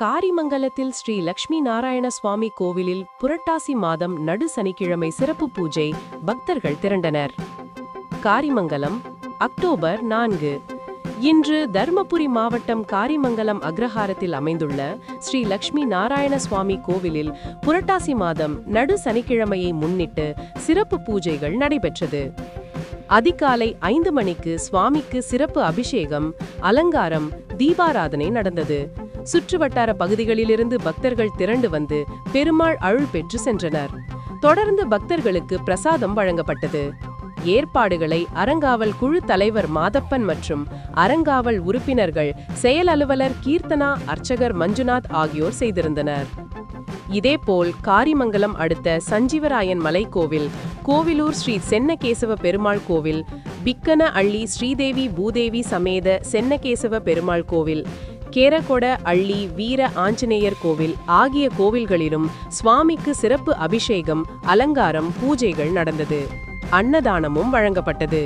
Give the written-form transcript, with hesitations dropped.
காரிமங்கலத்தில் ஸ்ரீ லக்ஷ்மி நாராயண சுவாமி கோவிலில் புரட்டாசி மாதம் நடு சனிக்கிழமை சிறப்பு பூஜை பக்தர்கள் திரண்டனர். காரிமங்கலம், அக்டோபர் 4. இன்று தர்மபுரி மாவட்டம் காரிமங்கலம் அக்ரஹாரத்தில் அமைந்துள்ள ஸ்ரீ லக்ஷ்மி நாராயண சுவாமி கோவிலில் புரட்டாசி மாதம் நடு சனிக்கிழமையை முன்னிட்டு சிறப்பு பூஜைகள் நடைபெற்றது. அதிகாலை 5 மணிக்கு சுவாமிக்கு சிறப்பு அபிஷேகம், அலங்காரம், தீபாராதனை நடந்தது. சுற்றுவட்டார பகுதிகளிலிருந்து பக்தர்கள் திரண்டு வந்து பெருமாள் அருள் பெற்று சென்றனர். தொடர்ந்து பக்தர்களுக்கு பிரசாதம் வழங்கப்பட்டது. ஏற்பாடுகளை அறங்காவல் குழு தலைவர் மாதப்பன் மற்றும் அறங்காவல் உறுப்பினர்கள், செயல் அலுவலர் கீர்த்தனா, அர்ச்சகர் மஞ்சுநாத் ஆகியோர் செய்திருந்தனர். இதேபோல் காரிமங்கலம் அடுத்த சஞ்சீவராயன் மலை கோவில், கோவிலூர் ஸ்ரீ சென்னகேசவ பெருமாள் கோவில், பிக்கன அள்ளி ஸ்ரீதேவி பூதேவி சமேத சென்னகேசவ பெருமாள் கோவில், கேரகொட அள்ளி வீர ஆஞ்சநேயர் கோவில் ஆகிய கோவில்களிலும் சுவாமிக்கு சிறப்பு அபிஷேகம், அலங்காரம், பூஜைகள் நடந்தது. அன்னதானமும் வழங்கப்பட்டது.